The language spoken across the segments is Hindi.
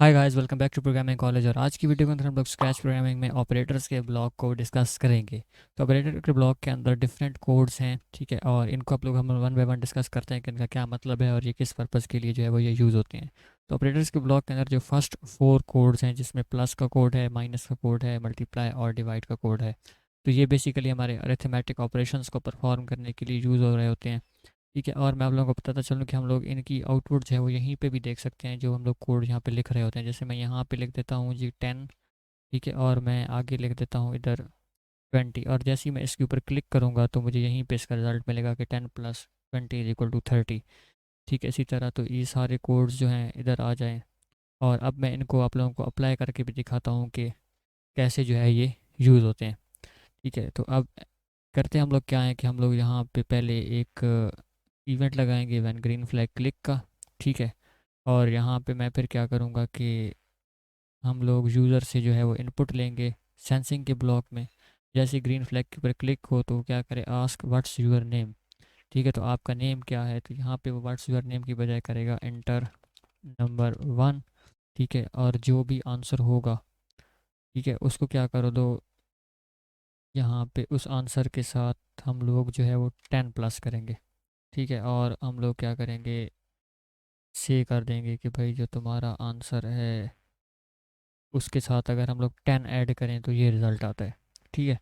Hi guys, welcome back to programming college. और आज की वीडियो के अंदर हम लोग स्क्रैच प्रोग्रामिंग में ऑपरेटर्स के ब्लॉक को डिस्कस करेंगे। तो ऑपरेटर के ब्लॉक के अंदर डिफरेंट कोड्स हैं, ठीक है, और इनको आप लोग हम वन बाय वन डिस्कस करते हैं कि इनका क्या मतलब है और ये किस पर्पज़ के लिए जो है वो ये यूज़ होते हैं। तो ऑपरेटर्स के ब्लॉक के अंदर जो फर्स्ट फोर कोड्स हैं, जिसमें प्लस का कोड है, माइनस का कोड है, मल्टीप्लाई और डिवाइड का कोड है, तो ये बेसिकली हमारे अरिथमेटिक ऑपरेशंस को परफॉर्म करने के लिए यूज़ हो रहे होते हैं। ठीक है, और मैं आप लोगों को बताता चलूँ कि हम लोग इनकी आउटपुट जो है वो यहीं पे भी देख सकते हैं, जो हम लोग कोड यहाँ पे लिख रहे होते हैं। जैसे मैं यहाँ पे लिख देता हूँ जी 10, ठीक है, और मैं आगे लिख देता हूँ इधर 20, और जैसे ही मैं इसके ऊपर क्लिक करूँगा तो मुझे यहीं पे इसका रिजल्ट मिलेगा कि 10 + 20 = 30। ठीक है, इसी तरह तो ये सारे कोड्स जो हैं इधर आ जाएँ। और अब मैं इनको आप लोगों को अप्लाई करके भी दिखाता हूँ कि कैसे जो है ये यूज़ होते हैं। ठीक है, तो अब करते हम लोग क्या है कि हम लोग यहाँ पे पहले एक इवेंट लगाएंगे व्हेन ग्रीन फ्लैग क्लिक का। ठीक है, और यहाँ पे मैं फिर क्या करूँगा कि हम लोग यूज़र से जो है वो इनपुट लेंगे सेंसिंग के ब्लॉक में। जैसे ग्रीन फ्लैग के ऊपर क्लिक हो तो क्या करे, आस्क व्हाट्स यूर नेम। ठीक है, तो आपका नेम क्या है, तो यहाँ पे वो व्हाट्स यूर नेम की बजाय करेगा एंटर नंबर 1। ठीक है, और जो भी आंसर होगा, ठीक है, उसको क्या करो दो, यहाँ पे उस आंसर के साथ हम लोग जो है वो 10 प्लस करेंगे। ठीक है, और हम लोग क्या करेंगे, से कर देंगे कि भाई जो तुम्हारा आंसर है उसके साथ अगर हम लोग 10 ऐड करें तो ये रिज़ल्ट आता है। ठीक है,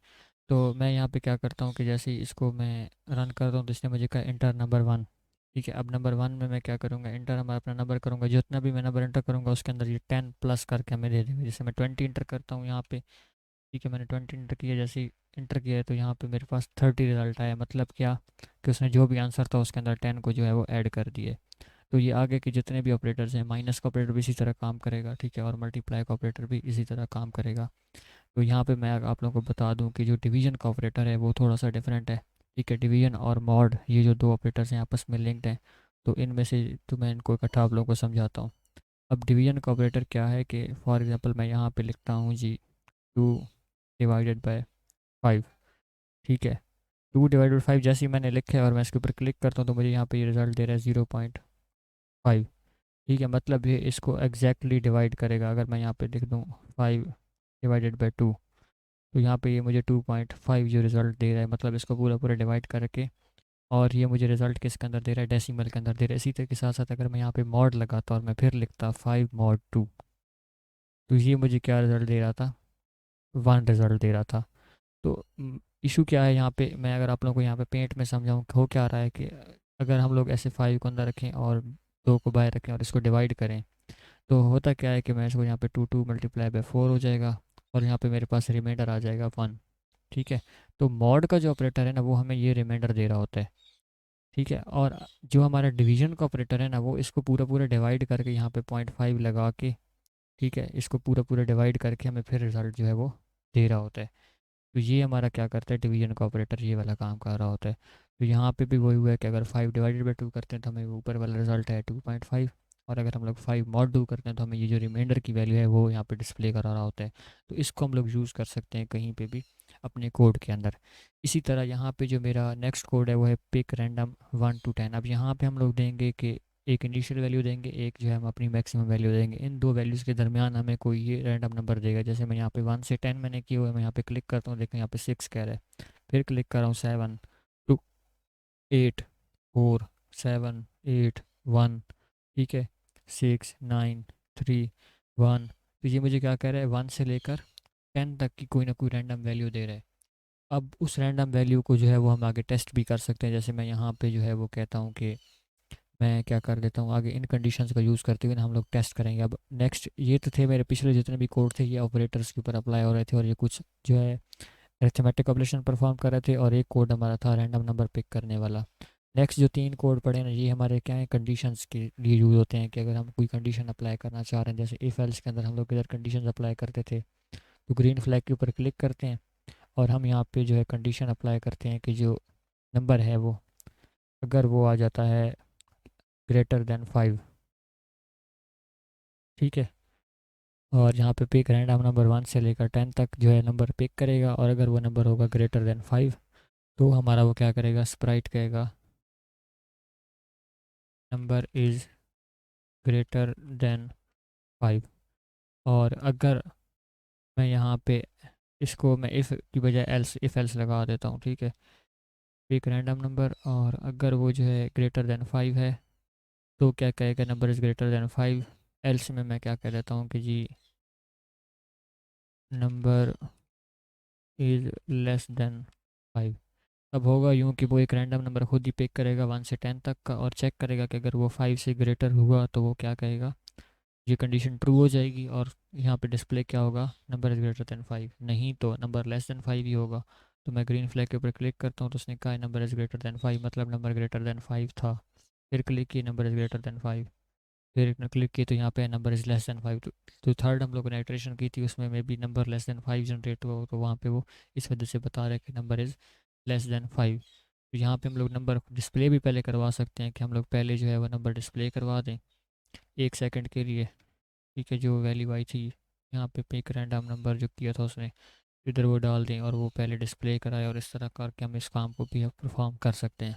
तो मैं यहाँ पे क्या करता हूँ कि जैसे ही इसको मैं रन करता हूँ तो इसने मुझे कहा इंटर नंबर 1। ठीक है, अब नंबर 1 में मैं क्या करूँगा, इंटर हमारा अपना नंबर करूँगा, जितना भी मैं नंबर इंटर करूँगा उसके अंदर ये 10 प्लस करके हमें दे देगा। जैसे मैं 20 इंटर करता हूँ यहाँ पे, ठीक है, मैंने 20 इंटर किया, जैसे ही इंटर किया है तो यहाँ पे मेरे पास 30 रिज़ल्ट आया। मतलब क्या कि उसने जो भी आंसर था उसके अंदर 10 को जो है वो ऐड कर दिए। तो ये आगे के जितने भी ऑपरेटर्स हैं, माइनस का ऑपरेटर भी इसी तरह काम करेगा, ठीक है, और मल्टीप्लाई का ऑपरेटर भी इसी तरह काम करेगा। तो यहाँ पे मैं आप लोगों को बता दूं कि जो डिवीजन का ऑपरेटर है वो थोड़ा सा डिफरेंट है। ठीक है, डिवीजन और मॉड ये जो दो ऑपरेटर्स हैं आपस में लिंक्ड हैं। तो इनमें से तो मैं इनको इकट्ठा आप लोगों को समझाता हूँ। अब डिवीजन का ऑपरेटर क्या है कि फॉर एग्जांपल मैं यहाँ पे लिखता हूँ जी 2/5। ठीक है, 2/5 जैसे ही मैंने लिखा है और मैं इसके ऊपर क्लिक करता हूँ तो मुझे यहाँ पे ये रिजल्ट दे रहा है 0.5। ठीक है, मतलब ये इसको एग्जैक्टली डिवाइड करेगा। अगर मैं यहाँ पे लिख दूँ 5/2, तो यहाँ पे ये मुझे 2.5 जो रिज़ल्ट दे रहा है, मतलब इसको पूरा पूरा डिवाइड करके। और ये मुझे रिज़ल्ट किसके अंदर दे रहा है, डेसिमल के अंदर दे रहा है। इसी तरह के साथ साथ अगर मैं यहाँ पे मॉड लगाता और मैं फिर लिखता 5 mod 2, तो ये मुझे क्या रिज़ल्ट दे रहा था, 1 रिज़ल्ट दे रहा था। तो इशू क्या है यहाँ पे, मैं अगर आप लोगों को यहाँ पे पेंट में समझाऊँ हो क्या रहा है कि अगर हम लोग ऐसे 5 को अंदर रखें और 2 को बाहर रखें और इसको डिवाइड करें, तो होता क्या है कि मैं इसको यहाँ पे 2 × 4 हो जाएगा, और यहाँ पे मेरे पास रिमाइंडर आ जाएगा 1। ठीक है, तो मॉड का जो ऑपरेटर है ना वो हमें ये रिमाइंडर दे रहा होता है। ठीक है, और जो हमारा डिवीजन का ऑपरेटर है ना वो इसको पूरा पूरा डिवाइड करके यहाँ पे 0.5 लगा के, ठीक है, इसको पूरा पूरा डिवाइड करके हमें फिर रिजल्ट जो है वो दे रहा होता है। तो ये हमारा क्या करता है, डिवीजन का ऑपरेटर ये वाला काम कर रहा होता है। तो यहाँ पे भी वही हुआ है कि अगर 5/2 करते हैं तो हमें ऊपर वाला रिजल्ट है 2.5, और अगर हम लोग 5 mod 2 करते हैं तो हमें ये जो रिमाइंडर की वैल्यू है वो यहाँ पे डिस्प्ले करा रहा होता है। तो इसको हम लोग यूज़ कर सकते हैं कहीं पे भी अपने कोड के अंदर। इसी तरह यहाँ पे जो मेरा नेक्स्ट कोड है वो है पिक रैंडम 1 to 10। अब यहाँ पे हम लोग देंगे कि एक इनिशियल वैल्यू देंगे, एक जो है हम अपनी मैक्सिमम वैल्यू देंगे। इन दो वैल्यूज़ के दरमियान हमें कोई ये रैंडम नंबर देगा। जैसे मैं यहाँ पे 1 से 10 मैंने किया हुआ है, मैं यहाँ पे क्लिक करता हूँ, देखो यहाँ पे 6 कह रहा है। फिर क्लिक कर रहा हूँ 7 2 8 4 7 8 1। ठीक है, 6 9 3 1। तो ये मुझे क्या कह रहा है, 1 से लेकर 10 तक की कोई ना कोई रैंडम वैल्यू दे रहा है। अब उस रैंडम वैल्यू को जो है वो हम आगे टेस्ट भी कर सकते हैं। जैसे मैं यहाँ पे जो है वो कहता हूँ कि मैं क्या कर देता हूँ, आगे इन कंडीशंस का यूज़ करते हुए ना हम लोग टेस्ट करेंगे। अब नेक्स्ट ये तो थे मेरे पिछले जितने भी कोड थे, ये ऑपरेटर्स के ऊपर अप्लाई हो रहे थे, और ये कुछ जो है अरिथमेटिक ऑपरेशन परफॉर्म कर रहे थे, और एक कोड हमारा था रैंडम नंबर पिक करने वाला। नेक्स्ट जो 3 कोड पड़े ना, ये हमारे क्या है, कंडीशंस के लिए यूज़ होते हैं कि अगर हम कोई कंडीशन अप्लाई करना चाह रहे हैं, जैसे इफ एल्स के अंदर हम लोग इधर कंडीशन अप्लाई करते थे। तो ग्रीन फ्लैग के ऊपर क्लिक करते हैं और हम यहाँ पे जो है कंडीशन अप्लाई करते हैं कि जो नंबर है वो, अगर वो आ जाता है >5। ठीक है, और यहाँ पे पिक रैंडम नंबर 1 से लेकर 10 तक जो है नंबर पिक करेगा, और अगर वो नंबर होगा >5 तो हमारा वो क्या करेगा, स्प्राइट कहेगा नंबर इज़ >5। और अगर मैं यहाँ पे इसको मैं इफ़ की बजाय एल्स इफ़ एल्स लगा देता हूँ, ठीक है, एक रैंडम नंबर, और अगर वो जो है ग्रेटर देन 5 है तो क्या कहेगा, number is greater than 5। Else में मैं क्या कह देता हूँ कि जी नंबर इज़ लेस देन 5। अब होगा यूँ कि वो एक रैंडम नंबर खुद ही पिक करेगा 1 से 10 तक का, और चेक करेगा कि अगर वो 5 से ग्रेटर हुआ तो वो क्या कहेगा, ये कंडीशन ट्रू हो जाएगी, और यहाँ पे डिस्प्ले क्या होगा, नंबर इज़ ग्रेटर देन 5। नहीं तो नंबर लेस देन 5 ही होगा। तो मैं ग्रीन फ्लैग के ऊपर क्लिक करता हूँ तो उसने कहा है नंबर इज़ ग्रेटर देन 5, मतलब नंबर ग्रेटर देन 5 था। फिर क्लिक किए नंबर इज़ ग्रेटर देन 5, फिर क्लिक किए तो यहाँ पे नंबर इज़ लेस देन 5। तो थर्ड हम लोगों ने इटरेशन की थी उसमें में भी नंबर लेस देन 5 जनरेट हुआ हो, तो वहाँ पे वो इस वजह से बता रहा है कि नंबर इज़ लेस देन 5। तो यहाँ पे हम लोग नंबर डिस्प्ले भी पहले करवा सकते हैं कि हम लोग पहले जो है वो नंबर डिस्प्ले करवा दें 1 सेकंड के लिए, ठीक है, जो वैल्यू आई थी यहाँ पे पिक रैंडम नंबर जो किया था उसने, इधर वो डाल दें और वो पहले डिस्प्ले कराए, और इस तरह करके हम इस काम को भी परफॉर्म कर सकते हैं।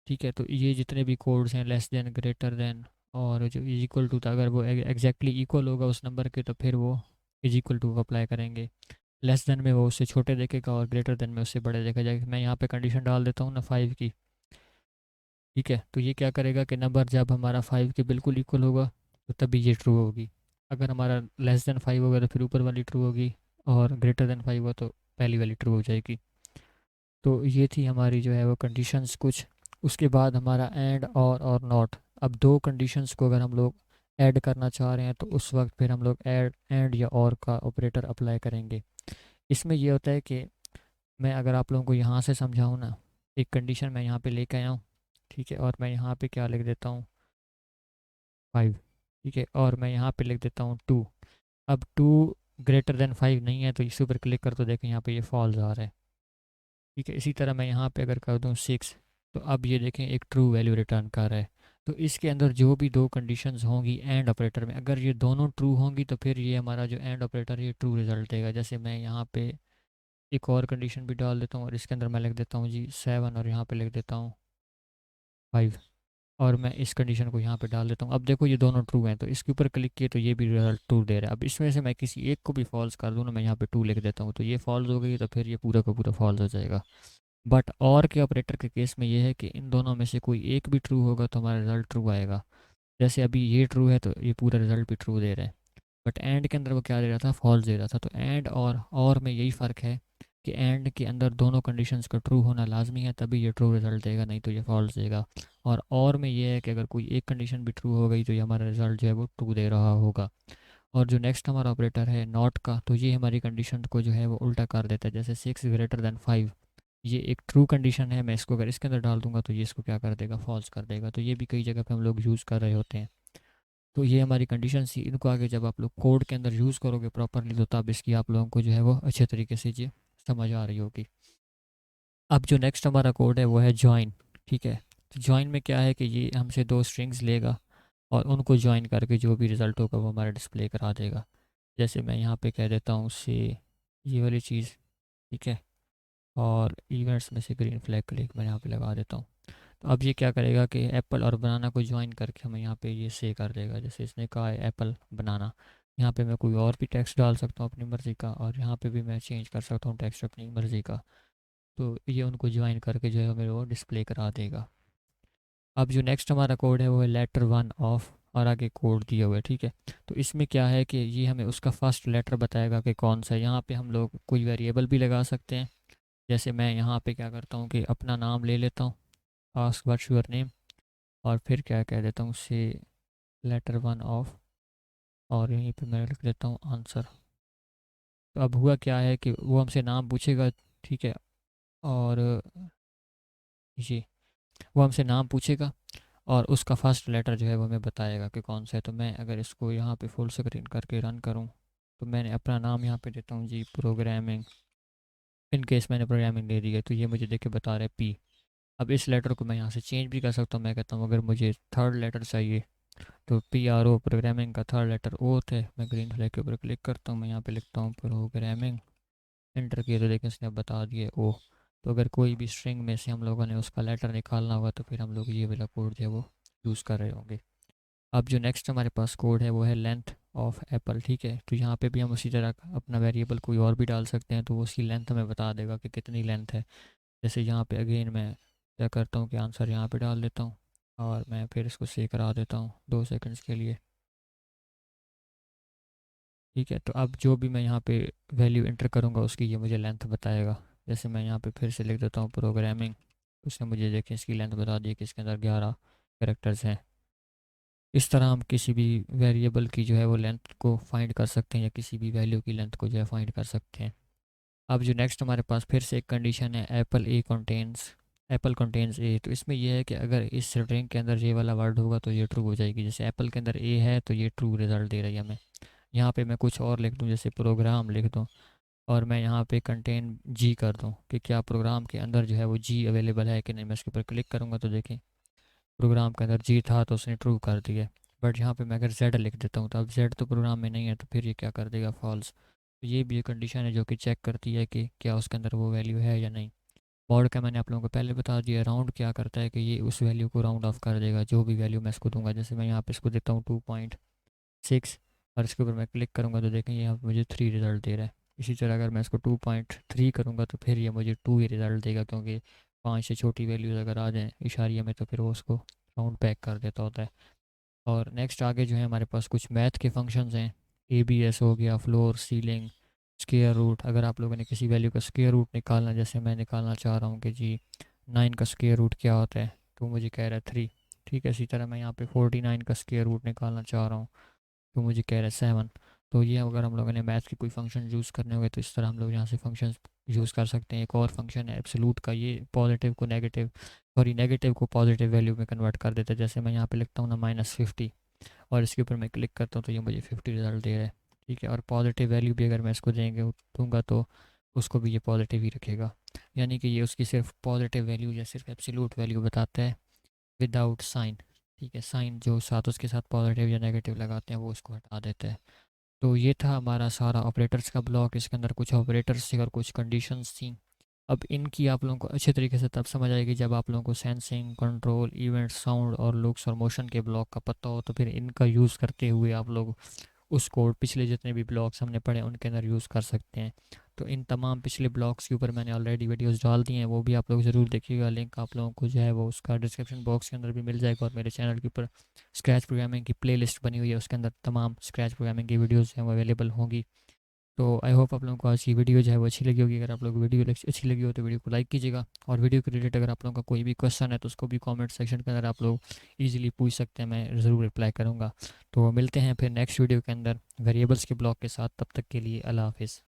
ठीक है, तो ये जितने भी कोड्स हैं लेस देन, ग्रेटर देन और जो इज इक्वल टू था, अगर वो एग्जैक्टली इक्वल होगा उस नंबर के तो फिर वो इज इक्वल टू अप्लाई करेंगे। लेस देन में वो उससे छोटे देखेगा और ग्रेटर देन में उससे बड़े देखा जाएगा। मैं यहाँ पे कंडीशन डाल देता हूँ ना 5 की, ठीक है, तो ये क्या करेगा कि नंबर जब हमारा 5 के बिल्कुल इक्वल होगा तो तभी ये ट्रू होगी। अगर हमारा लेस देन 5 होगा तो फिर ऊपर वाली ट्रू होगी, और ग्रेटर देन 5 होगा तो पहली वाली ट्रू हो जाएगी। तो ये थी हमारी जो है वो कंडीशंस कुछ। उसके बाद हमारा एंड और नॉट। अब दो कंडीशंस को अगर हम लोग ऐड करना चाह रहे हैं तो उस वक्त फिर हम लोग ऐड एंड या और का ऑपरेटर अप्लाई करेंगे। इसमें ये होता है कि मैं अगर आप लोगों को यहाँ से समझाऊँ ना, एक कंडीशन मैं यहाँ पे लेके आया हूँ, ठीक है, और मैं यहाँ पे क्या लिख देता हूँ 5, ठीक है, और मैं यहाँ पे लिख देता हूँ 2। अब 2 ग्रेटर देन 5 नहीं है तो इसी पर क्लिक कर, तो देखें यहाँ पे ये फॉल्स आ रहा है, ठीक है। इसी तरह मैं यहाँ पे अगर कर दूँ 6, तो अब ये देखें एक ट्रू वैल्यू रिटर्न कर रहा है। तो इसके अंदर जो भी दो कंडीशंस होंगी एंड ऑपरेटर में, अगर ये दोनों ट्रू होंगी तो फिर ये हमारा जो एंड ऑपरेटर ये ट्रू रिजल्ट देगा। जैसे मैं यहाँ पे एक और कंडीशन भी डाल देता हूँ और इसके अंदर मैं लिख देता हूँ जी 7, और यहाँ पे लिख देता हूँ 5, और मैं इस कंडीशन को यहाँ पे डाल देता हूँ। अब देखो ये दोनों ट्रू हैं तो इसके ऊपर क्लिक किए तो ये भी रिजल्ट ट्रू दे रहा है। अब इसमें से मैं किसी एक को भी फॉल्स कर दूँ ना, मैं यहाँ पे 2 लिख देता हूँ तो ये फॉल्स हो गई, तो फिर ये पूरा का पूरा फॉल्स हो जाएगा। बट और के ऑपरेटर के केस में ये है कि इन दोनों में से कोई एक भी ट्रू होगा तो हमारा रिजल्ट ट्रू आएगा। जैसे अभी ये ट्रू है तो ये पूरा रिजल्ट भी ट्रू दे रहा है। बट एंड के अंदर वो क्या दे रहा था, फॉल्स दे रहा था। तो एंड और में यही फ़र्क है कि एंड के अंदर दोनों कंडीशंस का ट्रू होना लाजमी है, तभी ये ट्रू रिजल्ट देगा, नहीं तो ये फॉल्स देगा। और में ये है कि अगर कोई एक कंडीशन भी ट्रू हो गई तो ये हमारा रिजल्ट जो है वो ट्रू दे रहा होगा। और जो नेक्स्ट हमारा ऑपरेटर है नॉट का, तो ये हमारी कंडीशन को जो है वो उल्टा कर देता है। जैसे 6 ग्रेटर देन 5, ये एक ट्रू कंडीशन है, मैं इसको अगर इसके अंदर डाल दूंगा तो ये इसको क्या कर देगा, फॉल्स कर देगा। तो ये भी कई जगह पे हम लोग यूज़ कर रहे होते हैं। तो ये हमारी कंडीशन थी, इनको आगे जब आप लोग कोड के अंदर यूज़ करोगे प्रॉपरली तो तब इसकी आप लोगों को जो है वो अच्छे तरीके से ये समझ आ रही होगी। अब जो नेक्स्ट हमारा कोड है वो है जॉइन, ठीक है। तो जॉइन में क्या है कि ये हमसे दो स्ट्रिंग्स लेगा और उनको जॉइन करके जो भी रिज़ल्ट होगा वो हमारा डिस्प्ले करा देगा। जैसे मैं यहाँ पे कह देता हूँ से ये वाली चीज़, ठीक है, और इवेंट्स में से ग्रीन फ्लैग क्लिक मैं यहाँ पे लगा देता हूँ। तो अब ये क्या करेगा कि एप्पल और बनाना को ज्वाइन करके हमें यहाँ पे ये से कर देगा। जैसे इसने कहा है एप्पल बनाना, यहाँ पे मैं कोई और भी टेक्स्ट डाल सकता हूँ अपनी मर्ज़ी का, और यहाँ पे भी मैं चेंज कर सकता हूँ टेक्स्ट अपनी मर्ज़ी का। तो ये उनको ज्वाइन करके जो है हमें वो डिस्प्ले करा देगा। अब जो नेक्स्ट हमारा कोड है वो है लेटर 1 ऑफ, और आगे कोड दिया हुआ है, ठीक है। तो इसमें क्या है कि ये हमें उसका फर्स्ट लेटर बताएगा कि कौन सा है। यहाँ पे हम लोग कोई वेरिएबल भी लगा सकते हैं। जैसे मैं यहाँ पे क्या करता हूँ कि अपना नाम ले लेता हूँ, आस्क व्हाट्स योर नेम, और फिर क्या कह देता हूँ से लेटर 1 ऑफ, और यहीं पे मैं लिख देता हूँ आंसर। तो अब हुआ क्या है कि वो हमसे नाम पूछेगा, ठीक है, और ये वो हमसे नाम पूछेगा और उसका फर्स्ट लेटर जो है वो हमें बताएगा कि कौन सा है। तो मैं अगर इसको यहाँ पे फुल स्क्रीन करके रन करूँ तो मैंने अपना नाम यहाँ पे देता हूँ जी प्रोग्रामिंग, इन केस मैंने प्रोग्रामिंग दे दी है तो ये मुझे देख के बता रहा है पी। अब इस लेटर को मैं यहाँ से चेंज भी कर सकता हूँ। मैं कहता हूँ अगर मुझे थर्ड लेटर चाहिए तो पी आर ओ, प्रोग्रामिंग का थर्ड लेटर ओ है। मैं ग्रीन फ्लैग के ऊपर क्लिक करता हूँ, मैं यहाँ पे लिखता हूँ प्रोग्रामिंग, एंटर किया तो देखिए इसने बता दिए ओ। तो अगर कोई भी स्ट्रिंग में से हम लोगों ने उसका लेटर निकालना होगा तो फिर हम लोग ये वाला कोड जो है वो यूज़ कर रहे होंगे। अब जो नेक्स्ट हमारे पास कोड है वो है लेंथ ऑफ एप्पल, ठीक है। तो यहाँ पे भी हम उसी तरह अपना वेरिएबल कोई और भी डाल सकते हैं, तो वो उसकी लेंथ हमें बता देगा कि कितनी लेंथ है। जैसे यहाँ पे अगेन मैं क्या करता हूँ कि आंसर यहाँ पे डाल देता हूँ और मैं फिर इसको सेव करा देता हूँ 2 सेकंड्स के लिए, ठीक है। तो अब जो भी मैं यहाँ पे वैल्यू इंटर करूँगा उसकी ये मुझे लेंथ बताएगा। जैसे मैं यहाँ पे फिर से लिख देता हूँ प्रोग्रामिंग, उसने मुझे देखें इसकी लेंथ बता दी कि इसके अंदर 11 कैरेक्टर्स हैं। इस तरह हम किसी भी वेरिएबल की जो है वो लेंथ को फाइंड कर सकते हैं या किसी भी वैल्यू की लेंथ को जो है फाइंड कर सकते हैं। अब जो नेक्स्ट हमारे पास फिर से एक कंडीशन है, एप्पल कंटेन्स ए। तो इसमें यह है कि अगर इस स्ट्रिंग के अंदर ये वाला वर्ड होगा तो ये ट्रू हो जाएगी। जैसे एप्पल के अंदर ए है तो ये ट्रू रिजल्ट दे रही है हमें। यहाँ पे मैं कुछ और लिख दूँ, जैसे प्रोग्राम लिख दूँ और मैं यहाँ पे कंटेन जी कर दूँ कि क्या प्रोग्राम के अंदर जो है वो जी अवेलेबल है कि नहीं। मैं इसके ऊपर क्लिक करूँगा तो देखें प्रोग्राम के अंदर जी था तो उसने ट्रू कर दिया। बट यहाँ पे मैं अगर जेड लिख देता हूँ तो अब जेड तो प्रोग्राम में नहीं है, तो फिर ये क्या कर देगा, फॉल्स। तो ये भी एक कंडीशन है जो कि चेक करती है कि क्या उसके अंदर वो वैल्यू है या नहीं। मॉड का मैंने आप लोगों को पहले बता दिया। राउंड क्या करता है कि ये उस वैल्यू को राउंड ऑफ कर देगा, जो भी वैल्यू मैं इसको दूंगा। जैसे मैं यहाँ पे इसको देता हूँ 2.6 और इसके ऊपर मैं क्लिक करूँगा तो देखें यहाँ पे मुझे 3 रिज़ल्ट दे रहा है। इसी तरह अगर मैं इसको 2.3 करूँगा तो फिर ये मुझे 2 ही रिज़ल्ट देगा, क्योंकि 5 से छोटी वैल्यूज़ अगर आ जाएँ इशारिया में तो फिर वो उसको राउंड बैक कर देता होता है। और नेक्स्ट आगे जो है हमारे पास कुछ मैथ के फंक्शंस हैं। ABS हो गया, फ्लोर, सीलिंग, स्क्वायर रूट। अगर आप लोगों ने किसी वैल्यू का स्क्वायर रूट निकालना, जैसे मैं निकालना चाह रहा हूँ कि जी 9 का स्क्वायर रूट क्या होता है, तो मुझे कह रहा है 3, ठीक है। इसी तरह मैं यहाँ पे 49 का स्क्वायर रूट निकालना चाह रहा हूँ तो मुझे कह रहा है 7। तो ये अगर हम लोगों ने मैथ के कोई फंक्शन यूज़ करने होंगे तो इस तरह हम लोग यहाँ से फंक्शन यूज़ कर सकते हैं। एक और फंक्शन है एब्सोल्यूट का, ये पॉजिटिव को नेगेटिव, सॉरी नेगेटिव को पॉजिटिव वैल्यू में कन्वर्ट कर देता है। जैसे मैं यहाँ पे लिखता हूँ ना -50 और इसके ऊपर मैं क्लिक करता हूँ तो ये मुझे 50 रिज़ल्ट दे रहा है, ठीक है। और पॉजिटिव वैल्यू भी अगर मैं इसको दूंगा तो उसको भी ये पॉजिटिव ही रखेगा। यानी कि ये उसकी सिर्फ पॉजिटिव वैल्यू या सिर्फ एब्सोल्यूट वैल्यू बताता है विदाउट साइन, ठीक है। साइन जो साथ उसके साथ पॉजिटिव या नेगेटिव लगाते हैं वो उसको हटा देता है। तो ये था हमारा सारा ऑपरेटर्स का ब्लॉक। इसके अंदर कुछ ऑपरेटर्स थे और कुछ कंडीशंस थी। अब इनकी आप लोगों को अच्छे तरीके से तब समझ आएगी जब आप लोगों को सेंसिंग, कंट्रोल, इवेंट, साउंड और लुक्स और मोशन के ब्लॉक का पता हो। तो फिर इनका यूज़ करते हुए आप लोग उस कोड पिछले जितने भी ब्लॉक्स हमने पढ़े उनके अंदर यूज़ कर सकते हैं। तो इन तमाम पिछले ब्लॉक्स के ऊपर मैंने ऑलरेडी वीडियोस डाल दी हैं, वो भी आप लोग ज़रूर देखिएगा। लिंक आप लोगों को जो है वो उसका डिस्क्रिप्शन बॉक्स के अंदर भी मिल जाएगा। और मेरे चैनल के ऊपर स्क्रैच प्रोग्रामिंग की प्लेलिस्ट बनी हुई है, उसके अंदर तमाम स्क्रैच प्रोग्रामिंग की वीडियोज़ हैं वो अवेलेबल होंगी। तो आई होप आप लोगों को आज की वीडियो जो है वो अच्छी लगी होगी। अगर आप लोग को वीडियो अच्छी लगी हो तो वीडियो को लाइक कीजिएगा। और वीडियो के रिलेटेड अगर आप लोगों का कोई भी क्वेश्चन है तो उसको भी कमेंट सेक्शन के अंदर आप लोग इजीली पूछ सकते हैं, मैं ज़रूर रिप्लाई करूँगा। तो मिलते हैं फिर नेक्स्ट वीडियो के अंदर वेरिएबल्स के ब्लॉक के साथ। तब तक के लिए अल्लाह हाफिज़।